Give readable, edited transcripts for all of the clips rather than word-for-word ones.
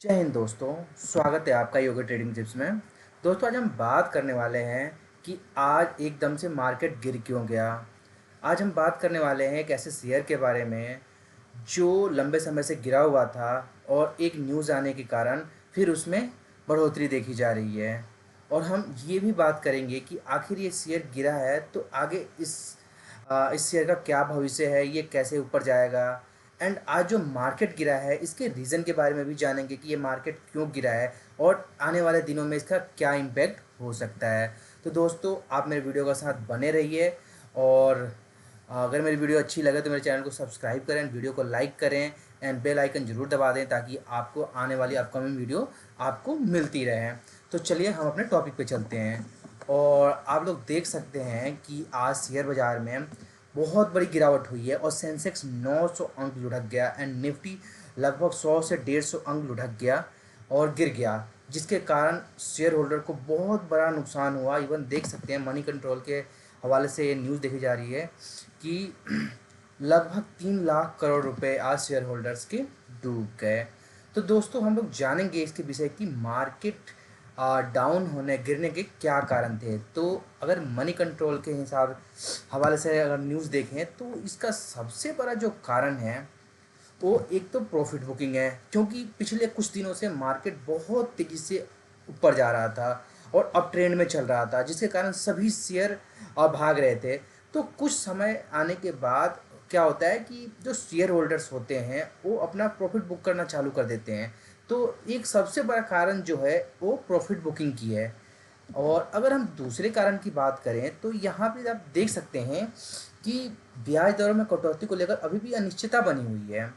जय हिंद दोस्तों। स्वागत है आपका योगा ट्रेडिंग टिप्स में। दोस्तों, आज हम बात करने वाले हैं कि आज एकदम से मार्केट गिर क्यों गया। आज हम बात करने वाले हैं एक ऐसे शेयर के बारे में जो लंबे समय से गिरा हुआ था और एक न्यूज़ आने के कारण फिर उसमें बढ़ोतरी देखी जा रही है। और हम ये भी बात करेंगे कि आखिर ये शेयर गिरा है तो आगे इस शेयर का क्या भविष्य है, ये कैसे ऊपर जाएगा। एंड आज जो मार्केट गिरा है इसके रीज़न के बारे में भी जानेंगे कि ये मार्केट क्यों गिरा है और आने वाले दिनों में इसका क्या इम्पैक्ट हो सकता है। तो दोस्तों, आप मेरे वीडियो का साथ बने रहिए। और अगर मेरी वीडियो अच्छी लगे तो मेरे चैनल को सब्सक्राइब करें, वीडियो को लाइक करें एंड बेल आइकन ज़रूर दबा दें ताकि आपको आने वाली अपकमिंग वीडियो आपको मिलती रहे। तो चलिए हम अपने टॉपिक पे चलते हैं। और आप लोग देख सकते हैं कि आज शेयर बाज़ार में बहुत बड़ी गिरावट हुई है और सेंसेक्स 900 अंक लुढ़क गया एंड निफ्टी लगभग 100 से 150 अंक लुढ़क गया और गिर गया, जिसके कारण शेयर होल्डर को बहुत बड़ा नुकसान हुआ। इवन देख सकते हैं मनी कंट्रोल के हवाले से ये न्यूज़ देखी जा रही है कि लगभग 3 लाख करोड़ रुपए आज शेयर होल्डर्स के डूब गए। तो दोस्तों, हम लोग जानेंगे इसके विषय की मार्केट डाउन होने गिरने के क्या कारण थे। तो अगर मनी कंट्रोल के हिसाब हवाले से अगर न्यूज़ देखें तो इसका सबसे बड़ा जो कारण है वो एक तो प्रॉफिट बुकिंग है, क्योंकि पिछले कुछ दिनों से मार्केट बहुत तेज़ी से ऊपर जा रहा था और अप ट्रेंड में चल रहा था, जिसके कारण सभी शेयर भाग रहे थे। तो कुछ समय आने के बाद क्या होता है कि जो शेयर होल्डर्स होते हैं वो अपना प्रॉफिट बुक करना चालू कर देते हैं। तो एक सबसे बड़ा कारण जो है वो प्रॉफिट बुकिंग की है। और अगर हम दूसरे कारण की बात करें तो यहाँ पे आप देख सकते हैं कि ब्याज दरों में कटौती को लेकर अभी भी अनिश्चितता बनी हुई है।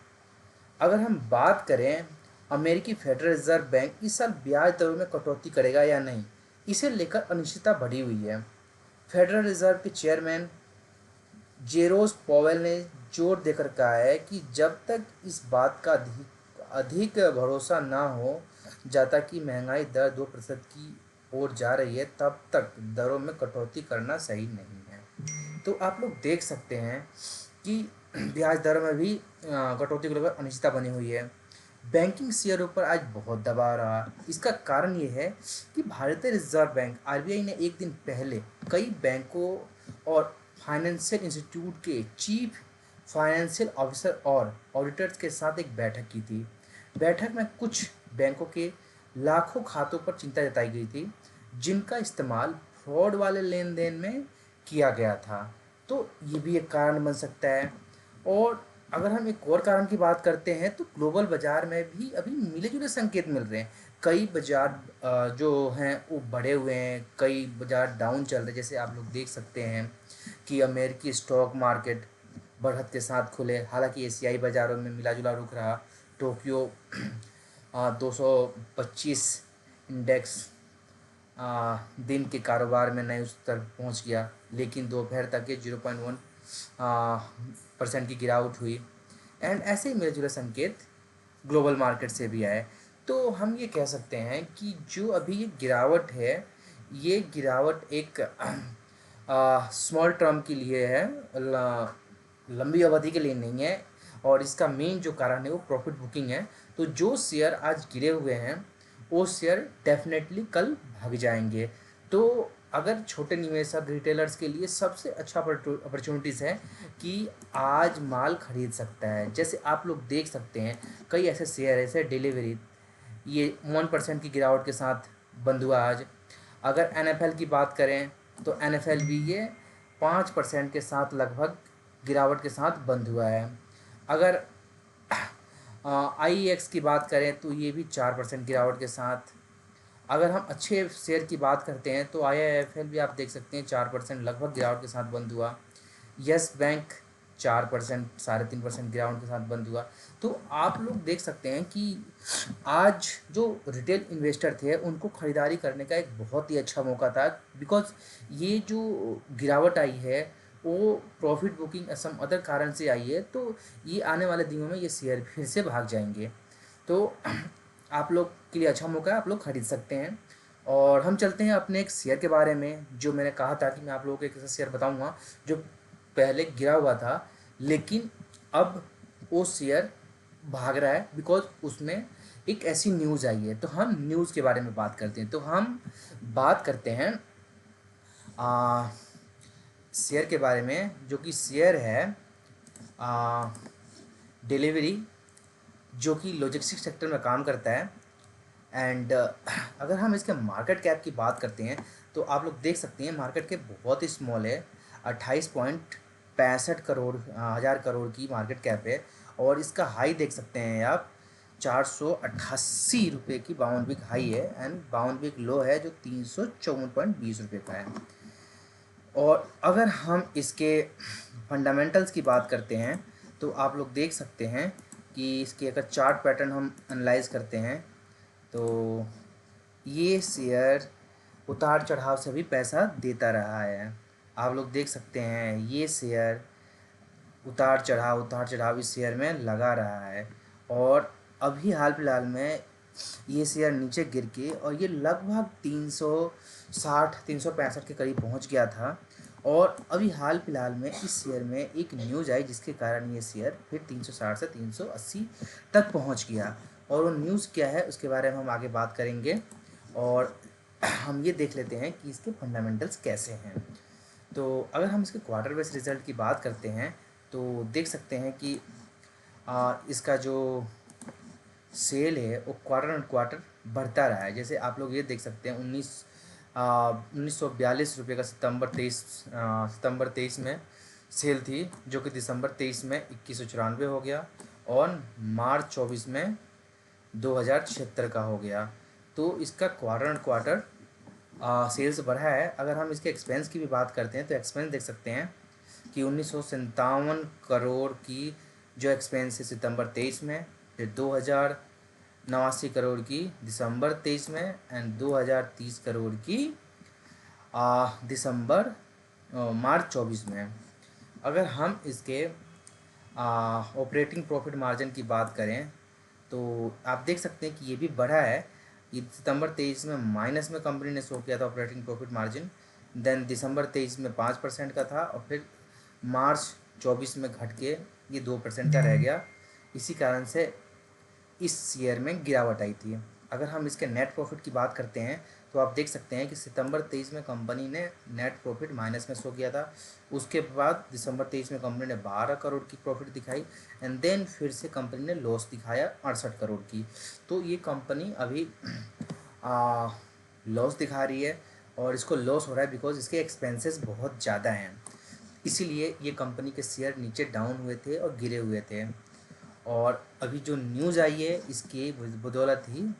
अगर हम बात करें अमेरिकी फेडरल रिजर्व बैंक इस साल ब्याज दरों में कटौती करेगा या नहीं, इसे लेकर अनिश्चितता बढ़ी हुई है। फेडरल रिजर्व के चेयरमैन जेरोस पॉवेल ने जोर देकर कहा है कि जब तक इस बात का अधिक अधिक भरोसा ना हो जाता कि महंगाई दर 2% की ओर जा रही है, तब तक दरों में कटौती करना सही नहीं है। तो आप लोग देख सकते हैं कि ब्याज दरों में भी कटौती को लेकर अनिश्चितता बनी हुई है। बैंकिंग शेयरों पर आज बहुत दबाव रहा। इसका कारण ये है कि भारतीय रिजर्व बैंक आरबीआई ने एक दिन पहले कई बैंकों और फाइनेंशियल इंस्टीट्यूट के चीफ फाइनेंशियल ऑफिसर और ऑडिटर्स के साथ एक बैठक की थी। बैठक में कुछ बैंकों के लाखों खातों पर चिंता जताई गई थी जिनका इस्तेमाल फ्रॉड वाले लेन देन में किया गया था। तो ये भी एक कारण बन सकता है। और अगर हम एक और कारण की बात करते हैं तो ग्लोबल बाजार में भी अभी मिले जुले संकेत मिल रहे हैं। कई बाजार जो हैं वो बढ़े हुए हैं, कई बाजार डाउन चल रहे हैं। जैसे आप लोग देख सकते हैं कि अमेरिकी स्टॉक मार्केट बढ़त के साथ खुले, हालांकि एशियाई बाज़ारों में मिला जुला रुख रहा। टोक्यो 225 इंडेक्स दिन के कारोबार में नए स्तर पहुंच गया, लेकिन दोपहर तक ये 0.1% की गिरावट हुई। एंड ऐसे ही मिले जुले संकेत ग्लोबल मार्केट से भी आए। तो हम ये कह सकते हैं कि जो अभी ये गिरावट है, ये गिरावट एक स्मॉल टर्म के लिए है, लंबी अवधि के लिए नहीं है। और इसका मेन जो कारण है वो प्रॉफिट बुकिंग है। तो जो शेयर आज गिरे हुए हैं वो शेयर डेफिनेटली कल भाग जाएंगे। तो अगर छोटे निवेशक रिटेलर्स के लिए सबसे अच्छा अपॉर्चुनिटीज़ है कि आज माल खरीद सकता है। जैसे आप लोग देख सकते हैं कई ऐसे शेयर ऐसे डिलीवरी, ये 1% की गिरावट के साथ बंद हुआ आज। अगर एनएफएल की बात करें तो एनएफएल भी ये 5% के साथ लगभग गिरावट के साथ बंद हुआ है। अगर आई एक्स की बात करें तो ये भी 4% गिरावट के साथ। अगर हम अच्छे शेयर की बात करते हैं तो आई आई एफ एल भी आप देख सकते हैं 4% लगभग गिरावट के साथ बंद हुआ। यस बैंक 4%, 3.5% गिरावट के साथ बंद हुआ। तो आप लोग देख सकते हैं कि आज जो रिटेल इन्वेस्टर थे उनको ख़रीदारी करने का एक बहुत ही अच्छा मौका था, बिकॉज़ ये जो गिरावट आई है वो प्रॉफिट बुकिंग सम अदर कारण से आई है। तो ये आने वाले दिनों में ये शेयर फिर से भाग जाएंगे। तो आप लोग के लिए अच्छा मौका है, आप लोग खरीद सकते हैं। और हम चलते हैं अपने एक शेयर के बारे में, जो मैंने कहा था कि मैं आप लोगों को एक ऐसा शेयर बताऊंगा जो पहले गिरा हुआ था लेकिन अब वो शेयर भाग रहा है, बिकॉज उसमें एक ऐसी न्यूज़ आई है, तो हम न्यूज़ के बारे में बात करते हैं। तो हम बात करते हैं आ, शेयर के बारे में, जो कि शेयर है डिलीवरी, जो कि लॉजिस्टिक सेक्टर में काम करता है। एंड अगर हम इसके मार्केट कैप की बात करते हैं तो आप लोग देख सकते हैं मार्केट कैप बहुत ही स्मॉल है। 28.65 करोड़ हज़ार करोड़ की मार्केट कैप है। और इसका हाई देख सकते हैं आप, 488 रुपये की बाउंड वीक हाई है, एंड बाउंड वीक लो है जो 354.20 रुपये का है। और अगर हम इसके फंडामेंटल्स की बात करते हैं तो आप लोग देख सकते हैं कि इसके अगर चार्ट पैटर्न हम एनालाइज करते हैं तो ये शेयर उतार चढ़ाव से भी पैसा देता रहा है। आप लोग देख सकते हैं ये शेयर उतार चढ़ाव इस शेयर में लगा रहा है। और अभी हाल फिलहाल में ये शेयर नीचे गिर के और ये लगभग 360 365 के करीब पहुंच गया था। और अभी हाल फिलहाल में इस शेयर में एक न्यूज़ आई जिसके कारण ये शेयर फिर 360 से 380 तक पहुंच गया। और वो न्यूज़ क्या है उसके बारे में हम आगे बात करेंगे। और हम ये देख लेते हैं कि इसके फंडामेंटल्स कैसे हैं। तो अगर हम इसके क्वार्टर बेस रिज़ल्ट की बात करते हैं तो देख सकते हैं कि इसका जो सेल है वो क्वार्टर ऑन क्वार्टर बढ़ता रहा है। जैसे आप लोग ये देख सकते हैं 1942 रुपये का सितंबर 23 में सेल थी, जो कि दिसंबर 23 में 2194 हो गया, और मार्च 24 में 2076 का हो गया। तो इसका क्वार्टर ऑन क्वार्टर सेल्स बढ़ा है। अगर हम इसके एक्सपेंस की भी बात करते हैं तो एक्सपेंस देख सकते हैं कि 1957 करोड़ की जो एक्सपेंस है सितंबर 23 में, फिर 2089 करोड़ की दिसंबर 23 में, एंड 2030 करोड़ की मार्च 24 में। अगर हम इसके ऑपरेटिंग प्रॉफिट मार्जिन की बात करें तो आप देख सकते हैं कि ये भी बढ़ा है। ये सितंबर 23 में माइनस में कंपनी ने शो किया था ऑपरेटिंग प्रॉफिट मार्जिन, देन दिसंबर 23 में 5% का था, और फिर मार्च 24 में घट के ये 2% का रह गया। इसी कारण से इस ईयर में गिरावट आई थी। अगर हम इसके नेट प्रॉफिट की बात करते हैं तो आप देख सकते हैं कि सितंबर 23 में कंपनी ने नेट प्रॉफिट माइनस में शो किया था। उसके बाद दिसंबर 23 में कंपनी ने 12 करोड़ की प्रॉफिट दिखाई, एंड देन फिर से कंपनी ने लॉस दिखाया 68 करोड़ की। तो ये कंपनी अभी लॉस दिखा रही है, और इसको लॉस हो रहा है बिकॉज इसके एक्सपेंसेस बहुत ज़्यादा हैं। इसीलिए ये कंपनी के शेयर नीचे डाउन हुए थे और गिरे हुए थे। और अभी जो न्यूज़ आई है इसकी बदौलत ही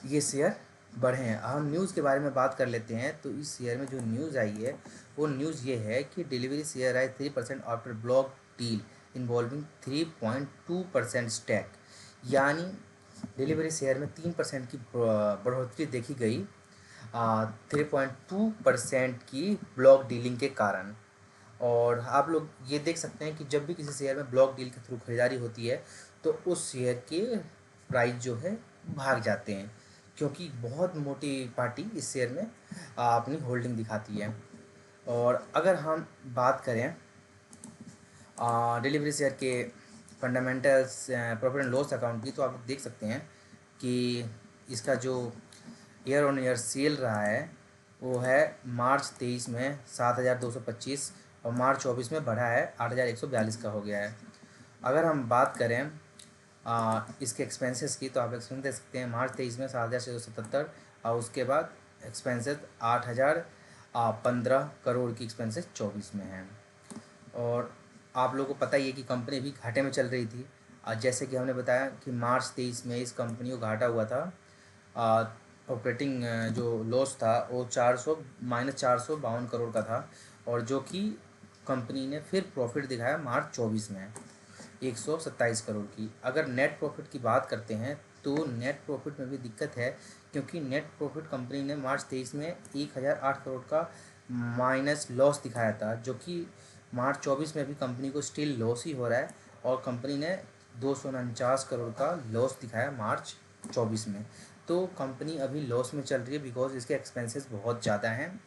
ये शेयर बढ़े हैं। हम न्यूज़ के बारे में बात कर लेते हैं। तो इस शेयर में जो न्यूज़ आई है वो न्यूज़ ये है कि delivery share I 3% after block deal involving 3.2% stack. यानी डिलीवरी शेयर में 3% की बढ़ोतरी देखी गई 3.2% की ब्लॉक डीलिंग के कारण। और आप लोग ये देख सकते हैं कि जब भी किसी शेयर में ब्लॉक डील के थ्रू खरीदारी होती है तो उस शेयर के प्राइस जो है भाग जाते हैं, क्योंकि बहुत मोटी पार्टी इस शेयर में अपनी होल्डिंग दिखाती है। और अगर हम बात करें डिलीवरी शेयर के fundamentals profit and loss account की, तो आप देख सकते हैं कि इसका जो ईयर ऑन ईयर सेल रहा है वो है मार्च 23 में 7,225, और मार्च 24 में बढ़ा है 8,142 का हो गया है। अगर हम बात करें इसके एक्सपेंसेस की, तो आप एक्सपेंस देख सकते हैं मार्च 23 में 7,677, और उसके बाद एक्सपेंसेस 8,015 करोड़ की एक्सपेंसेस 24 में हैं। और आप लोगों को पता ही है कि कंपनी भी घाटे में चल रही थी। जैसे कि हमने बताया कि मार्च 23 में इस कंपनी को घाटा हुआ था। ऑपरेटिंग जो लॉस था वो 452 करोड़ का था, और जो कि कंपनी ने फिर प्रॉफिट दिखाया मार्च 24 में 127 करोड़ की। अगर नेट प्रॉफिट की बात करते हैं तो नेट प्रॉफिट में भी दिक्कत है, क्योंकि नेट प्रॉफिट कंपनी ने मार्च 23 में 1008 करोड़ का माइनस लॉस दिखाया था, जो कि मार्च 24 में भी कंपनी को स्टिल लॉस ही हो रहा है, और कंपनी ने 249 करोड़ का लॉस दिखाया मार्च 24 में। तो कंपनी अभी लॉस में चल रही है बिकॉज इसके एक्सपेंसेस बहुत ज़्यादा हैं।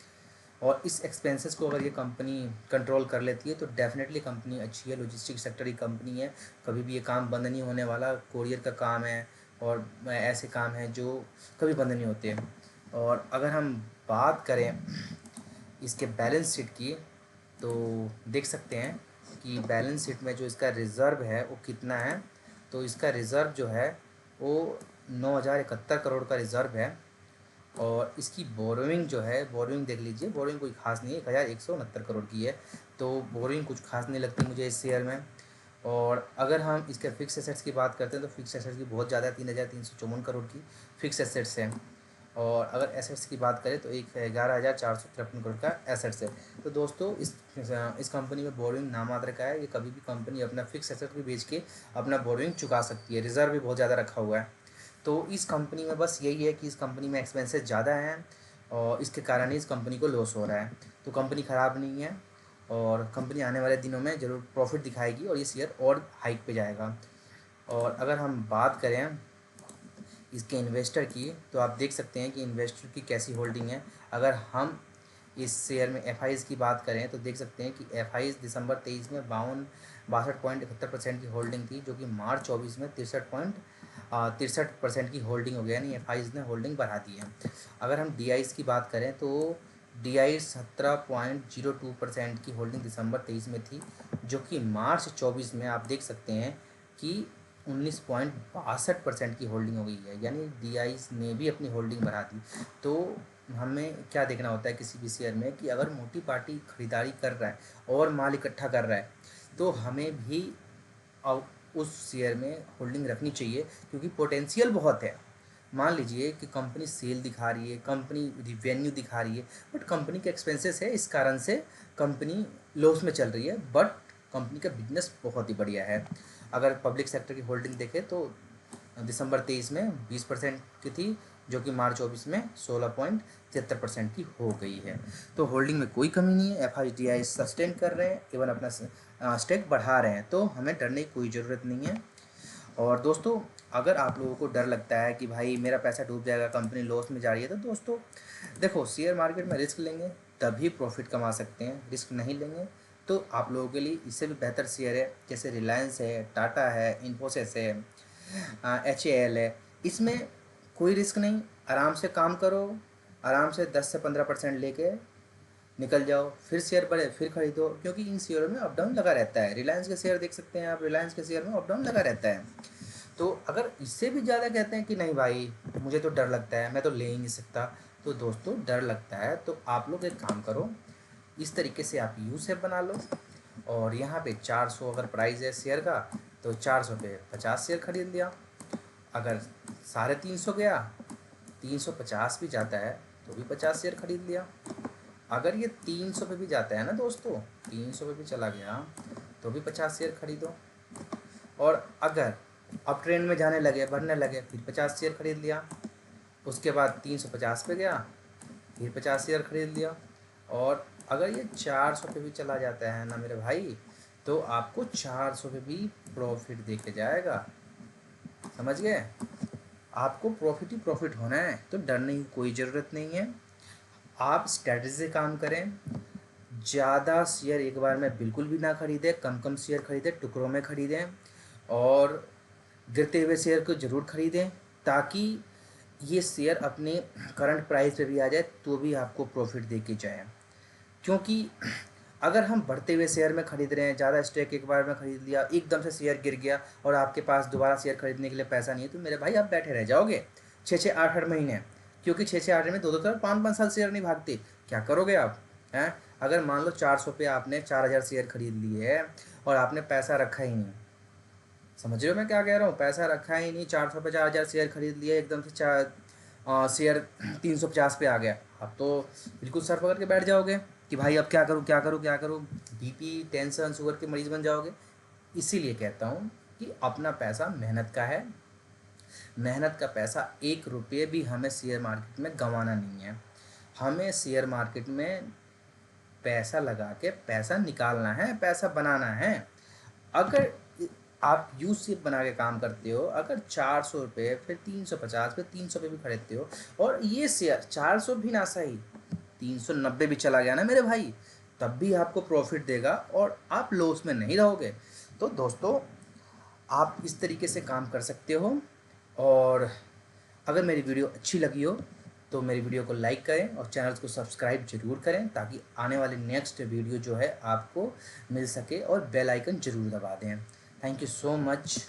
और इस एक्सपेंसेस को अगर ये कंपनी कंट्रोल कर लेती है तो डेफिनेटली कंपनी अच्छी है। लॉजिस्टिक सेक्टर की कंपनी है, कभी भी ये काम बंद नहीं होने वाला। कोरियर का काम है, और ऐसे काम हैं जो कभी बंद नहीं होते। और अगर हम बात करें इसके बैलेंस शीट की, तो देख सकते हैं कि बैलेंस शीट में जो इसका रिज़र्व है वो कितना है। तो इसका रिज़र्व जो है वो 9,071 करोड़ का रिज़र्व है। और इसकी बोरोइंग जो है, बोरोइंग देख लीजिए, बोरोइंग कोई खास नहीं है, 1,169 करोड़ की है। तो बोरोइंग कुछ खास नहीं लगती मुझे इस शेयर में। और अगर हम इसके फिक्स एसेट्स की बात करते हैं तो फिक्स एसेट्स की बहुत ज़्यादा 3,354 करोड़ की फिक्स एसेट्स हैं। और अगर एसेट्स की बात करें तो 11,453 करोड़ का एसेट्स है। तो दोस्तों इस कंपनी में बोरोइंग नामात्र का है। ये कभी भी कंपनी अपना फिक्स एसेट भी बेच के अपना बोरोइंग चुका सकती है। रिज़र्व भी बहुत ज़्यादा रखा हुआ है। तो इस कंपनी में बस यही है कि इस कंपनी में एक्सपेंसेस ज़्यादा हैं और इसके कारण ही इस कंपनी को लॉस हो रहा है। तो कंपनी ख़राब नहीं है और कंपनी आने वाले दिनों में ज़रूर प्रॉफिट दिखाएगी और ये शेयर और हाइक पे जाएगा। और अगर हम बात करें इसके इन्वेस्टर की, तो आप देख सकते हैं कि इन्वेस्टर की कैसी होल्डिंग है। अगर हम इस शेयर में एफ की बात करें तो देख सकते हैं कि एफ दिसंबर 23 में 62.71% की होल्डिंग थी, जो कि मार्च 24 में 63% की होल्डिंग हो गया, यानी एफ ने होल्डिंग बढ़ा दी है। अगर हम डी की बात करें तो डी 17.02% की होल्डिंग दिसंबर 23 में थी, जो कि मार्च 24 में आप देख सकते हैं कि 19.62% की होल्डिंग हो गई है, यानी डी ने भी अपनी होल्डिंग बढ़ा दी। तो हमें क्या देखना होता है किसी भी शेयर में कि अगर मोटी पार्टी खरीदारी कर रहा है और माल इकट्ठा कर रहा है तो हमें भी अब उस शेयर में होल्डिंग रखनी चाहिए, क्योंकि पोटेंशियल बहुत है। मान लीजिए कि कंपनी सेल दिखा रही है, कंपनी रिवेन्यू दिखा रही है, बट कंपनी के एक्सपेंसेस है, इस कारण से कंपनी लॉस में चल रही है, बट कंपनी का बिजनेस बहुत ही बढ़िया है। अगर पब्लिक सेक्टर की होल्डिंग देखें तो दिसंबर 23 में 20% की थी, जो कि मार्च 24 में 16.73% की हो गई है। तो होल्डिंग में कोई कमी नहीं है, एफ सस्टेन कर रहे हैं, इवन अपना स्टेक बढ़ा रहे हैं, तो हमें डरने की कोई ज़रूरत नहीं है। और दोस्तों, अगर आप लोगों को डर लगता है कि भाई मेरा पैसा डूब जाएगा, कंपनी लॉस में जा रही है, तो दोस्तों देखो, शेयर मार्केट में रिस्क लेंगे तभी प्रॉफिट कमा सकते हैं। रिस्क नहीं लेंगे तो आप लोगों के लिए इससे भी बेहतर शेयर है, जैसे रिलायंस है, टाटा है, इन्फोसिस है, HAL है। इसमें कोई रिस्क नहीं, आराम से काम करो, आराम से 10 से 15% लेके निकल जाओ, फिर शेयर बढ़े फिर खरीदो, क्योंकि इन शेयरों में अप डाउन लगा रहता है। रिलायंस के शेयर देख सकते हैं आप, रिलायंस के शेयर में अप डाउन लगा रहता है। तो अगर इससे भी ज़्यादा कहते हैं कि नहीं भाई मुझे तो डर लगता है, मैं तो ले ही नहीं सकता, तो दोस्तों डर लगता है तो आप लोग एक काम करो, इस तरीके से आप यू शेप बना लो और यहाँ पे 400 अगर प्राइस है शेयर का तो 400 पे 50 शेयर खरीद लिया। अगर 350 गया, 350 भी जाता है तो भी 50 शेयर खरीद लिया। अगर ये 300 पे भी जाता है ना दोस्तों, 300 पे भी चला गया तो भी 50 शेयर खरीदो। और अगर अब ट्रेंड में जाने लगे, बढ़ने लगे, फिर 50 शेयर खरीद लिया। उसके बाद 350 पे गया, फिर 50 शेयर खरीद लिया। और अगर ये 400 पे भी चला जाता है ना मेरे भाई, तो आपको 400 पे भी प्रॉफिट दे के जाएगा। समझ गए? आपको प्रॉफिट ही प्रॉफिट होना है, तो डरने की कोई ज़रूरत नहीं है। आप स्ट्रैटेजी से काम करें, ज़्यादा शेयर एक बार में बिल्कुल भी ना खरीदें, कम कम शेयर खरीदें, टुकड़ों में खरीदें। और गिरते हुए शेयर को ज़रूर खरीदें, ताकि ये शेयर अपने करंट प्राइस पे भी आ जाए तो भी आपको प्रॉफिट दे के जाए। क्योंकि अगर हम बढ़ते हुए शेयर में खरीद रहे हैं, ज़्यादा स्टेक एक बार में खरीद लिया, एकदम से शेयर गिर गया और आपके पास दोबारा शेयर खरीदने के लिए पैसा नहीं है, तो मेरे भाई आप बैठे रह जाओगे 6-6 8-8 महीने। क्योंकि 6-6 8 में 2-2 साल 5-5 साल शेयर नहीं भागते। क्या करोगे आप हैं? अगर मान लो 400 पे आपने 4,000 शेयर खरीद लिए है और आपने पैसा रखा ही नहीं, समझ रहे हो मैं क्या कह रहा हूँ? पैसा रखा ही नहीं, 400 पे 4,000 शेयर खरीद लिए, एकदम से शेयर 350 पे आ गया, अब तो बिल्कुल सर पकड़ के बैठ जाओगे कि भाई अब क्या करूँ क्या करूँ क्या करूँ, बीपी टेंशन शुगर के मरीज़ बन जाओगे। इसीलिए कहता हूँ कि अपना पैसा मेहनत का है, मेहनत का पैसा 1 रुपये भी हमें शेयर मार्केट में गंवाना नहीं है। हमें शेयर मार्केट में पैसा लगा के पैसा निकालना है, पैसा बनाना है। अगर आप यू शेप बना के काम करते हो, अगर 400 रुपये, फिर 350, फिर 300 पे भी खरीदते हो, और ये शेयर 400 भी ना सही 390 भी चला गया ना मेरे भाई, तब भी आपको प्रॉफिट देगा और आप लॉस में नहीं रहोगे। तो दोस्तों, आप इस तरीके से काम कर सकते हो और अगर मेरी वीडियो अच्छी लगी हो तो मेरी वीडियो को लाइक करें और चैनल को सब्सक्राइब ज़रूर करें, ताकि आने वाली नेक्स्ट वीडियो जो है आपको मिल सके, और बेल आइकन ज़रूर दबा दें। Thank you so much.